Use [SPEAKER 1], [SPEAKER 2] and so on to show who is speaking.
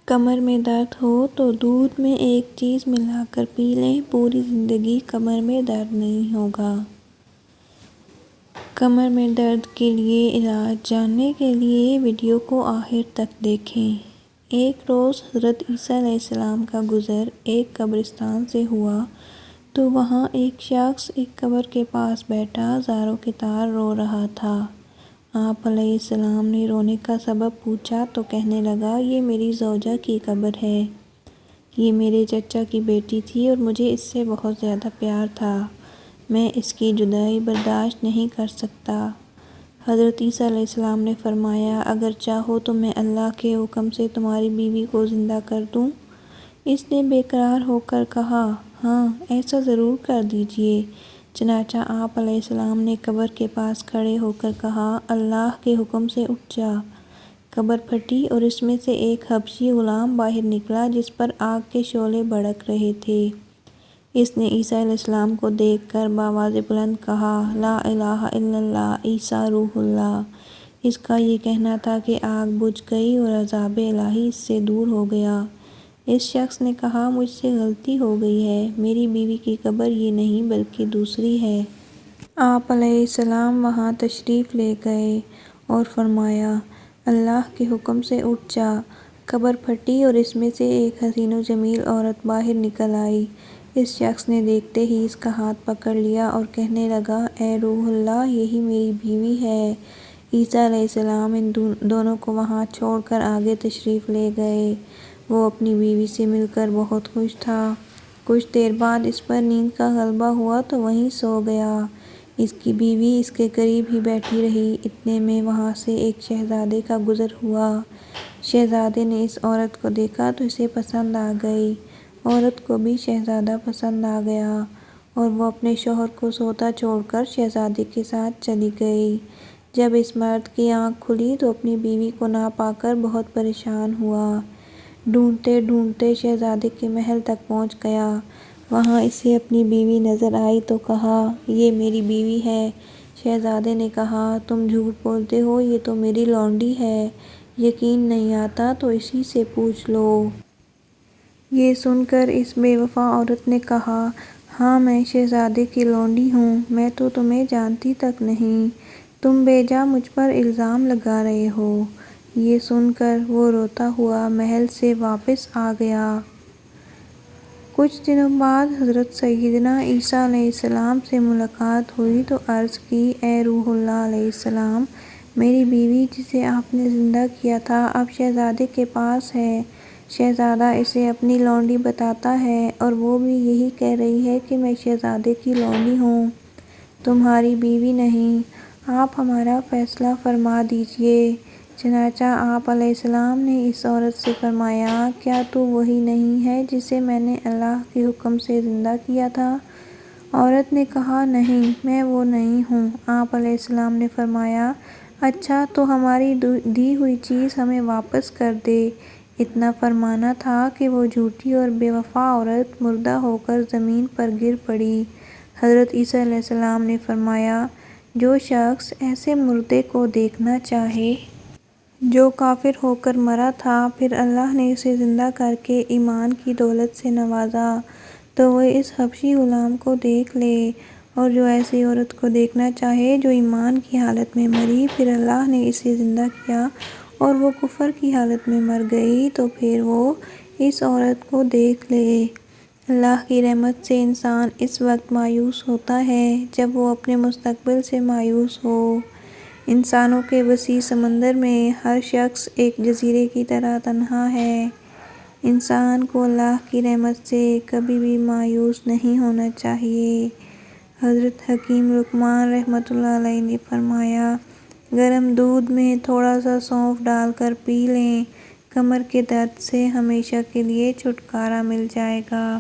[SPEAKER 1] کمر میں درد ہو تو دودھ میں ایک چیز ملا کر پی لیں، پوری زندگی کمر میں درد نہیں ہوگا۔ کمر میں درد کے لیے علاج جاننے کے لیے ویڈیو کو آخر تک دیکھیں۔ ایک روز حضرت عیسیٰ علیہ السلام کا گزر ایک قبرستان سے ہوا تو وہاں ایک شخص ایک قبر کے پاس بیٹھا زاروں کی طرح رو رہا تھا۔ آپ علیہ السلام نے رونے کا سبب پوچھا تو کہنے لگا، یہ میری زوجہ کی قبر ہے۔ یہ میرے چچا کی بیٹی تھی اور مجھے اس سے بہت زیادہ پیار تھا۔ میں اس کی جدائی برداشت نہیں کر سکتا۔ حضرت عیسیٰ علیہ السلام نے فرمایا، اگر چاہو تو میں اللہ کے حکم سے تمہاری بیوی کو زندہ کر دوں۔ اس نے بے قرار ہو کر کہا، ہاں ایسا ضرور کر دیجئے۔ چنانچہ آپ علیہ السلام نے قبر کے پاس کھڑے ہو کر کہا، اللہ کے حکم سے اٹھ جا۔ قبر پھٹی اور اس میں سے ایک حبشی غلام باہر نکلا جس پر آگ کے شعلے بھڑک رہے تھے۔ اس نے عیسیٰ علیہ السلام کو دیکھ کر بآواز بلند کہا، لا الہ الا اللہ، عیسیٰ روح اللہ۔ اس کا یہ کہنا تھا کہ آگ بجھ گئی اور عذاب الہی اس سے دور ہو گیا۔ اس شخص نے کہا، مجھ سے غلطی ہو گئی ہے، میری بیوی کی قبر یہ نہیں بلکہ دوسری ہے۔ آپ علیہ السلام وہاں تشریف لے گئے اور فرمایا، اللہ کے حکم سے اٹھ جا۔ قبر پھٹی اور اس میں سے ایک حسین و جمیل عورت باہر نکل آئی۔ اس شخص نے دیکھتے ہی اس کا ہاتھ پکڑ لیا اور کہنے لگا، اے روح اللہ، یہی میری بیوی ہے۔ عیسیٰ علیہ السلام ان دونوں کو وہاں چھوڑ کر آگے تشریف لے گئے۔ وہ اپنی بیوی سے مل کر بہت خوش تھا۔ کچھ دیر بعد اس پر نیند کا غلبہ ہوا تو وہیں سو گیا۔ اس کی بیوی اس کے قریب ہی بیٹھی رہی۔ اتنے میں وہاں سے ایک شہزادے کا گزر ہوا۔ شہزادے نے اس عورت کو دیکھا تو اسے پسند آ گئی۔ عورت کو بھی شہزادہ پسند آ گیا اور وہ اپنے شوہر کو سوتا چھوڑ کر شہزادے کے ساتھ چلی گئی۔ جب اس مرد کی آنکھ کھلی تو اپنی بیوی کو نہ پا کر بہت پریشان ہوا۔ ڈھونڈتے ڈھونڈتے شہزادے کے محل تک پہنچ گیا۔ وہاں اسے اپنی بیوی نظر آئی تو کہا، یہ میری بیوی ہے۔ شہزادے نے کہا، تم جھوٹ بولتے ہو، یہ تو میری لونڈی ہے۔ یقین نہیں آتا تو اسی سے پوچھ لو۔ یہ سن کر اس بے وفا عورت نے کہا، ہاں میں شہزادے کی لونڈی ہوں، میں تو تمہیں جانتی تک نہیں، تم بے جا مجھ پر الزام لگا رہے ہو۔ یہ سن کر وہ روتا ہوا محل سے واپس آ گیا۔ کچھ دنوں بعد حضرت سیدنا عیسیٰ علیہ السلام سے ملاقات ہوئی تو عرض کی، اے روح اللہ علیہ السلام، میری بیوی جسے آپ نے زندہ کیا تھا اب شہزادے کے پاس ہے۔ شہزادہ اسے اپنی لونڈی بتاتا ہے اور وہ بھی یہی کہہ رہی ہے کہ میں شہزادے کی لونڈی ہوں، تمہاری بیوی نہیں۔ آپ ہمارا فیصلہ فرما دیجئے۔ چنانچہ آپ علیہ السلام نے اس عورت سے فرمایا، کیا تو وہی نہیں ہے جسے میں نے اللہ کے حکم سے زندہ کیا تھا؟ عورت نے کہا، نہیں میں وہ نہیں ہوں۔ آپ علیہ السلام نے فرمایا، اچھا تو ہماری دی ہوئی چیز ہمیں واپس کر دے۔ اتنا فرمانا تھا کہ وہ جھوٹی اور بے وفا عورت مردہ ہو کر زمین پر گر پڑی۔ حضرت عیسیٰ علیہ السلام نے فرمایا، جو شخص ایسے مردے کو دیکھنا چاہے جو کافر ہو کر مرا تھا، پھر اللہ نے اسے زندہ کر کے ایمان کی دولت سے نوازا، تو وہ اس حبشی غلام کو دیکھ لے۔ اور جو ایسی عورت کو دیکھنا چاہے جو ایمان کی حالت میں مری، پھر اللہ نے اسے زندہ کیا اور وہ کفر کی حالت میں مر گئی، تو پھر وہ اس عورت کو دیکھ لے۔ اللہ کی رحمت سے انسان اس وقت مایوس ہوتا ہے جب وہ اپنے مستقبل سے مایوس ہو۔ انسانوں کے وسیع سمندر میں ہر شخص ایک جزیرے کی طرح تنہا ہے۔ انسان کو اللہ کی رحمت سے کبھی بھی مایوس نہیں ہونا چاہیے۔ حضرت حکیم لقمان رحمۃ اللہ علیہ نے فرمایا، گرم دودھ میں تھوڑا سا سونف ڈال کر پی لیں، کمر کے درد سے ہمیشہ کے لیے چھٹکارا مل جائے گا۔